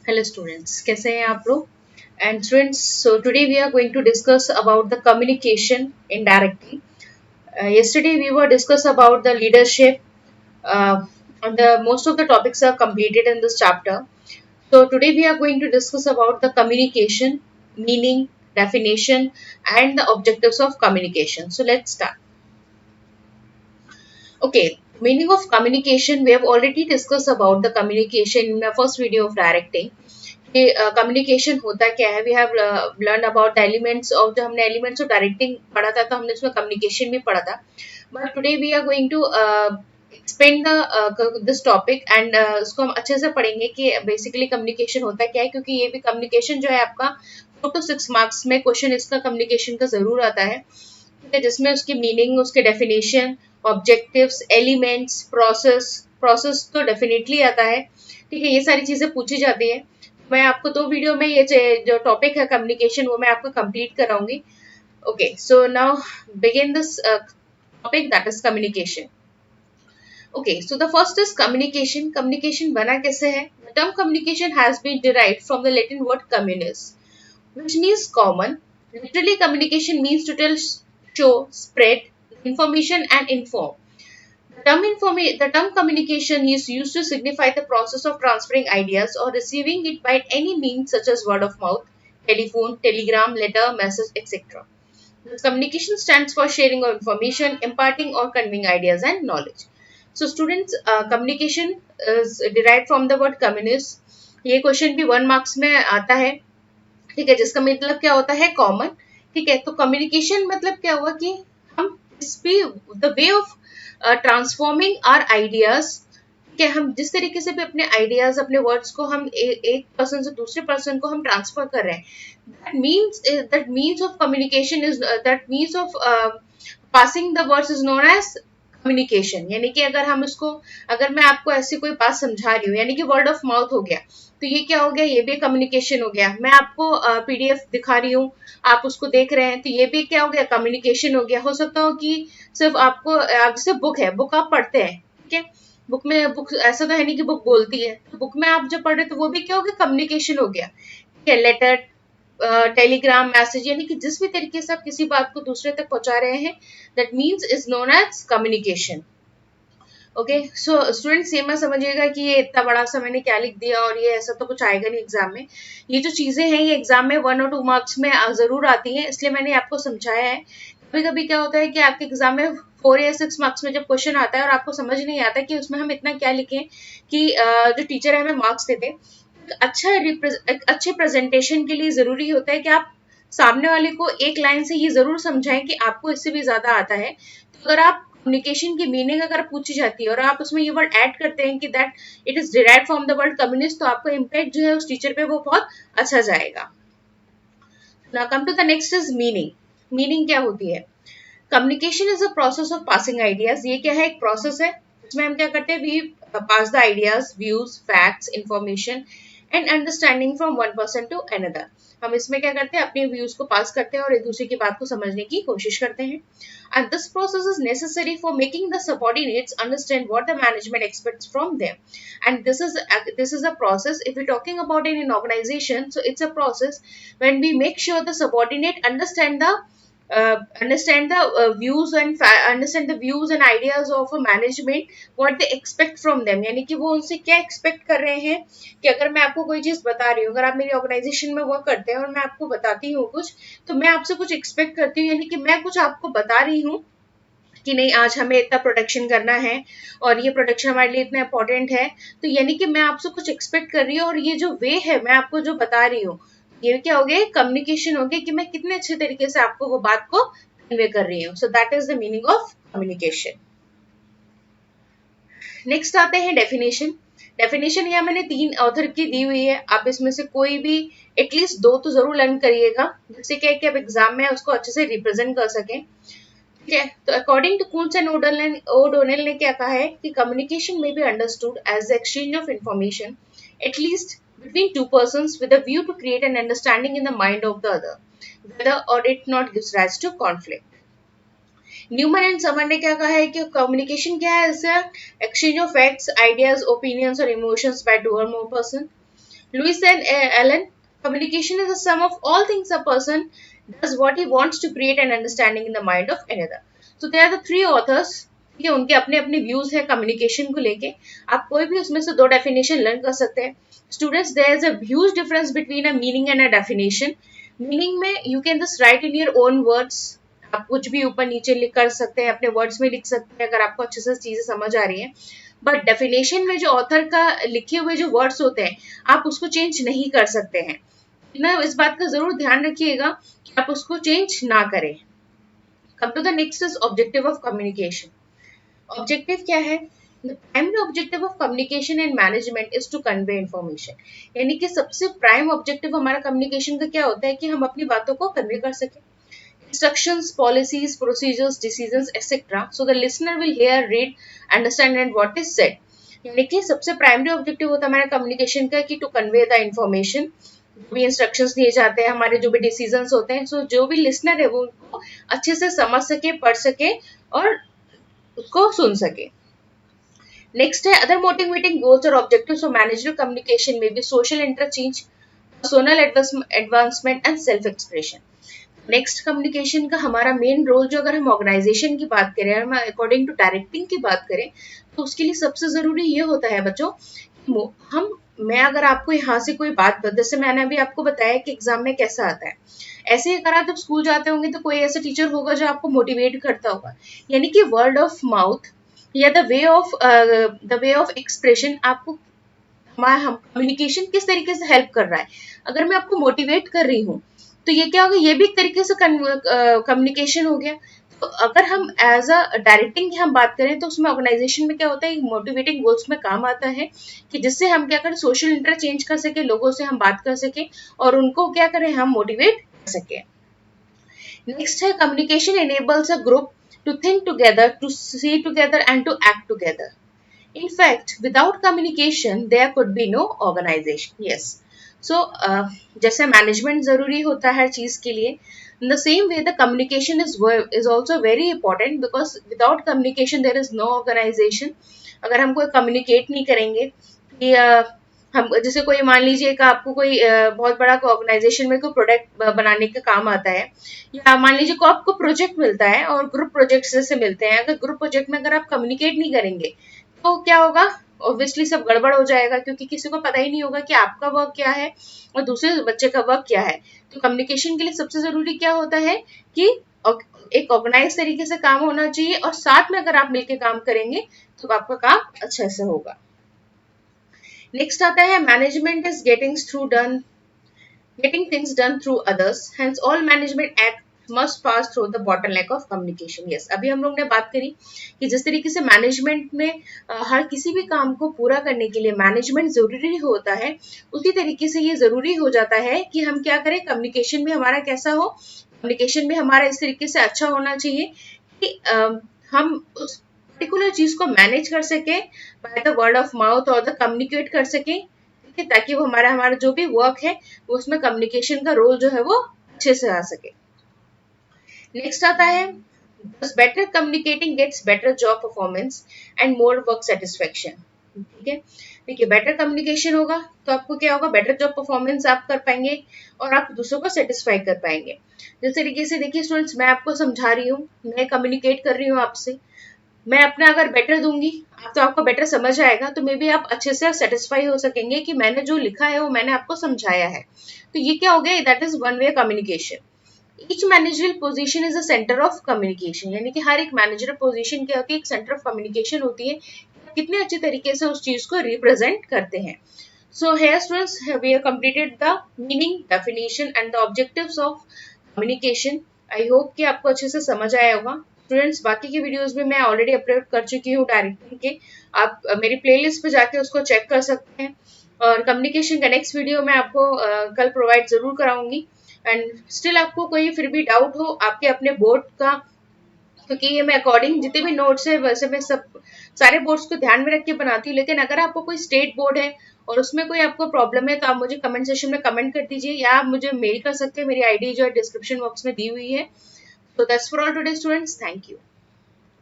Hello students, कैसे हैं आप लोग? And students, so today we are going to discuss about the communication indirectly. Yesterday we were discuss about the leadership. And the most of the topics are completed in this chapter. So today we are going to discuss about the communication, meaning, definition, and the objectives of communication. So let's start. Okay, meaning of communication. We have already discussed about the communication in the first video of directing. कि communication होता क्या है. We have learn about the elements of जो हमने elements of directing पढ़ा था, तो हमने उसमें कम्युनिकेशन भी पढ़ा था. But today we are going to expand this topic and उसको हम अच्छे से पढ़ेंगे कि बेसिकली कम्युनिकेशन होता क्या है, क्योंकि ये भी कम्युनिकेशन जो है आपका 4 to 6 मार्क्स में क्वेश्चन इसका कम्युनिकेशन का जरूर आता है. ठीक है, जिसमें उसकी मीनिंग, उसके definition, objectives, elements, process. Process तो डेफिनेटली आता है. ठीक है, ये सारी चीजें पूछी जाती है. मैं आपको 2 वीडियो में ये जो टॉपिक है कम्युनिकेशन वो मैं आपको कंप्लीट कराऊंगी. Okay, so now begin this topic that is communication. Okay, so the first is communication. Communication बना कैसे है? The term communication has been derived from the Latin word communis, which means common. Literally, communication means to tell, show, spread information and inform. The term communication is used to signify the process of transferring ideas or receiving it by any means such as word of mouth, telephone, telegram, letter, message, etc. This communication stands for sharing of information, imparting or conveying ideas and knowledge. So students, communication is derived from the word communist. ये question भी 1 marks में आता है. ठीक है, जिसका मतलब क्या होता है? कॉमन. ठीक है, तो कम्युनिकेशन मतलब क्या हुआ कि हम इस भी the way of transforming our ideas. ठीक है, हम जिस तरीके से भी अपने आइडियाज, अपने वर्ड्स को हम एक पर्सन से दूसरे पर्सन को हम ट्रांसफर कर रहे हैं, that means of communication is that means of passing the words is known as communication. यानी कि अगर मैं आपको ऐसी कोई बात समझा रही हूँ, यानी कि वर्ड ऑफ माउथ हो गया, तो ये क्या हो गया? ये भी कम्युनिकेशन हो गया. मैं आपको पीडीएफ दिखा रही हूँ, आप उसको देख रहे हैं, तो ये भी क्या हो गया? कम्युनिकेशन हो गया. हो सकता हो कि सिर्फ आपको जैसे बुक है, बुक आप पढ़ते हैं. ठीक है, बुक ऐसा तो है नहीं कि बुक बोलती है, तो बुक में आप जब पढ़ रहे तो वो भी क्या हो गया? कम्युनिकेशन हो गया. ठीक है, लेटर, टेलीग्राम, मैसेज, यानी कि जिस भी तरीके से आप किसी बात को दूसरे तक पहुंचा रहे हैं, that means is known as communication. Okay, so students ये मत समझिएगा कि ये इतना बड़ा सा मैंने क्या लिख दिया और ये ऐसा तो कुछ आएगा नहीं एग्जाम में. ये जो चीजें हैं ये एग्जाम में 1 और 2 मार्क्स में जरूर आती हैं, इसलिए मैंने आपको समझाया है. कभी कभी क्या होता है कि आपके एग्जाम में 4 या 6 मार्क्स में जब क्वेश्चन आता है और आपको समझ नहीं आता कि उसमें हम इतना क्या लिखें कि जो टीचर है हमें मार्क्स देते. अच्छे प्रेजेंटेशन के लिए जरूरी होता है कि आप सामने वाले को एक लाइन से ये जरूर समझाएं कि आपको इससे भी ज्यादा आता है. तो अगर आप कम्युनिकेशन की मीनिंग अगर पूछी जाती है और आप उसमें ये वर्ड ऐड करते हैं कि that it is derived from the word communist, तो आपका इम्पैक्ट जो है उस टीचर पे वो बहुत अच्छा जाएगा. Now come to the next is meaning. Meaning क्या होती है? Communication is a process of passing ideas. ये क्या है? एक प्रोसेस है जिसमें हम क्या करते हैं? We pass the ideas, views, facts, information and understanding from one person to another. हम इसमें क्या करते हैं? अपने व्यूज को पास करते हैं और एक दूसरे की बात को समझने की कोशिश करते हैं. And this process is necessary for making the subordinates understand what the management expects from them. And this is a process. If we're talking about it in an organization, so it's a process when we make sure the subordinate understand the views and understand the views and ideas of a management, what they expect from them. यानी कि वो उनसे क्या expect कर रहे हैं. कि अगर मैं आपको कोई चीज बता रही हूँ, अगर आप मेरी ऑर्गेनाइजेशन में वर्क करते हैं और मैं आपको बताती हूँ कुछ, तो मैं आपसे कुछ एक्सपेक्ट करती हूँ. यानी कि मैं कुछ आपको बता रही हूँ कि नहीं, आज हमें इतना प्रोटेक्शन करना है और ये प्रोटेक्शन हमारे लिए इतना इंपॉर्टेंट है. तो यानी कि मैं आपसे कुछ एक्सपेक्ट कर रही हूँ और ये जो वे है मैं आपको जो बता रही हूँ, ये क्या हो गया? कम्युनिकेशन हो गया कि मैं कितने अच्छे तरीके से आपको वो बात को कन्वे कर रही हूँ. So that is the meaning of communication. Next आते हैं डेफिनेशन. डेफिनेशन यहाँ मैंने 3 ऑथर की दी हुई है. आप इसमें से कोई भी एटलीस्ट 2 तो जरूर लर्न करिएगा, जिससे क्या है कि आप एग्जाम में उसको अच्छे से रिप्रेजेंट कर सकें. ठीक है, तो according to Koontz and O'Donnell ने क्या कहा है कि communication may be understood as the exchange of information at least between two persons with a view to create an understanding in the mind of the other, whether or it not gives rise to conflict. Newman and Summer ने क्या कहा है कि communication क्या है? Exchange of facts, ideas, opinions और emotions by two or more person. Lewis and Allen, communication is a sum of all things a person does what he wants to create an understanding in the mind of another. So there are the three authors. ठीक है, उनके अपने अपने views है communication को लेके. आप कोई भी उसमें से दो डेफिनेशन लर्न कर सकते हैं. Students, there is a huge difference between a meaning and a definition. Meaning में you can just write in your own words. आप कुछ भी ऊपर नीचे लिख कर सकते हैं, अपने वर्ड्स में लिख सकते हैं अगर आपको अच्छे से चीजें समझ आ रही हैं. बट डेफिनेशन में जो ऑथर का लिखे हुए जो वर्ड्स होते हैं आप उसको चेंज नहीं कर सकते हैं. ना इस बात का जरूर ध्यान रखिएगा कि आप उसको चेंज ना करें. Come to the next is objective of communication. Objective क्या है? The primary objective of communication and management is to convey information. यानी कि सबसे प्राइम ऑब्जेक्टिव हमारा कम्युनिकेशन का क्या होता है कि हम अपनी बातों को कन्वे कर सकें. Instructions, policies, procedures, decisions, etc. So the listener will hear, read, understand and what is said. यानी कि सबसे प्राइमरी ऑब्जेक्टिव होता है हमारे कम्युनिकेशन का कि टू कन्वे द इंफॉर्मेशन. जो भी इंस्ट्रक्शंस दिए जाते हैं, हमारे जो भी डिसीजंस होते हैं, सो जो भी लिसनर है वो उनको अच्छे से समझ सके, पढ़ सके और उसको सुन सके. नेक्स्ट है अदर मोटिवेटिंग गोल्स और ऑब्जेक्टिव्स ऑफ मैनेजरियल कम्युनिकेशन में भी social interchange, personal advancement and self expression. Next communication का हमारा मेन रोल जो अगर हम ऑर्गेनाइजेशन की बात करें, हम अकॉर्डिंग टू डायरेक्टिंग की बात करें, तो उसके लिए सबसे जरूरी ये होता है बच्चों, मैं अगर आपको यहाँ से कोई बात, जैसे मैंने अभी आपको बताया कि एग्जाम में कैसा आता है, ऐसे ही अगर आप जब स्कूल जाते होंगे तो कोई ऐसा टीचर होगा जो आपको मोटिवेट करता होगा. यानी कि वर्ड ऑफ माउथ या द वे ऑफ एक्सप्रेशन आपको हमारा कम्युनिकेशन किस तरीके से हेल्प कर रहा है. अगर मैं आपको मोटिवेट कर रही हूँ तो ये क्या होगा, ये भी एक तरीके से कम्युनिकेशन हो गया. तो अगर हम एज अ डायरेक्टिंग की हम बात करें तो उसमें ऑर्गेनाइजेशन में क्या होता है, मोटिवेटिंग गोल्स में काम आता है कि जिससे हम क्या करें, सोशल इंटरचेंज कर सके, लोगों से हम बात कर सके और उनको क्या करें, हम मोटिवेट कर सके. नेक्स्ट है communication enables a group to think together, to see together and to act together. In fact, without communication, there could be no organization. Yes. So, जैसे मैनेजमेंट जरूरी होता है हर चीज के लिए, in the same way the communication is also very important because without communication there is no organization. अगर हम कोई कम्युनिकेट नहीं करेंगे कि हम जैसे कोई मान लीजिए कि आपको कोई बहुत बड़ा ऑर्गेनाइजेशन में कोई प्रोडक्ट बनाने का काम आता है, या मान लीजिए को आपको प्रोजेक्ट मिलता है और ग्रुप प्रोजेक्ट जैसे मिलते हैं, अगर ग्रुप प्रोजेक्ट में अगर आप कम्युनिकेट नहीं करेंगे तो क्या होगा, ऑब्वियसली सब गड़बड़ हो जाएगा क्योंकि किसी को पता ही नहीं होगा कि आपका वर्क क्या है और दूसरे बच्चे का वर्क क्या है. तो कम्युनिकेशन के लिए सबसे जरूरी क्या होता है कि एक ऑर्गेनाइज तरीके से काम होना चाहिए और साथ में अगर आप मिलकर काम करेंगे तो आपका काम अच्छे से होगा. नेक्स्ट आता है management is getting things done through others, hence all management acts must pass through the bottleneck of communication. Yes, अभी हम लोग ने बात करी कि जिस तरीके से मैनेजमेंट में हर किसी भी काम को पूरा करने के लिए मैनेजमेंट जरूरी होता है, उसी तरीके से ये जरूरी हो जाता है कि हम क्या करें, कम्युनिकेशन में हमारा कैसा हो, कम्युनिकेशन में हमारा इस तरीके से अच्छा होना चाहिए कि हम उस पर्टिकुलर चीज को मैनेज कर सके by the word of mouth और द कम्युनिकेट कर सके, ताकि वो हमारा जो भी वर्क है वो उसमें कम्युनिकेशन का रोल जो है वो अच्छे से आ सके. नेक्स्ट आता है better communicating gets better job performance and more work satisfaction. ठीक है, देखिए बेटर कम्युनिकेशन होगा तो आपको क्या होगा, बेटर जॉब परफॉर्मेंस आप कर पाएंगे और आप दूसरों को सेटिस्फाई कर पाएंगे. जिस तरीके से देखिए स्टूडेंट्स, मैं आपको समझा रही हूँ, मैं कम्युनिकेट कर रही हूँ आपसे, मैं अपना अगर बेटर दूंगी तो आपको बेटर समझ आएगा, तो मे बी आप अच्छे से सेटिस्फाई हो सकेंगे कि मैंने जो लिखा है वो मैंने आपको समझाया है. तो ये क्या हो गया, that is one way communication. Each managerial position is a centre of communication. यानी कि हर एक मैनेजरियल पोजीशन क्या होती है, एक सेंटर ऑफ कम्युनिकेशन होती है, कितने अच्छे तरीके से उस चीज को रिप्रेजेंट करते हैं. So here students, we have completed the meaning, definition and the objectives of communication. I hope कि आपको अच्छे से समझ आया होगा. स्टूडेंट्स, बाकी की वीडियोस भी मैं ऑलरेडी अपलोड कर चुकी हूँ डायरेक्टिंग के, आप मेरी प्लेलिस्ट पे जाके उसको चेक कर सकते हैं. और कम्युनिकेशन का नेक्स्ट वीडियो मैं आपको कल प्रोवाइड जरूर कराऊंगी. एंड स्टिल आपको कोई फिर भी डाउट हो आपके अपने बोर्ड का, क्योंकि ये मैं अकॉर्डिंग जितने भी नोट्स है वैसे मैं सब सारे बोर्ड्स को ध्यान में रख के बनाती हूँ, लेकिन अगर आपको कोई स्टेट बोर्ड है और उसमें कोई आपको प्रॉब्लम है तो आप मुझे कमेंट सेक्शन में कमेंट कर दीजिए, या आप मुझे मेल कर सकते हैं, मेरी आईडी जो है डिस्क्रिप्शन बॉक्स में दी हुई है. So that's for all today students. Thank you.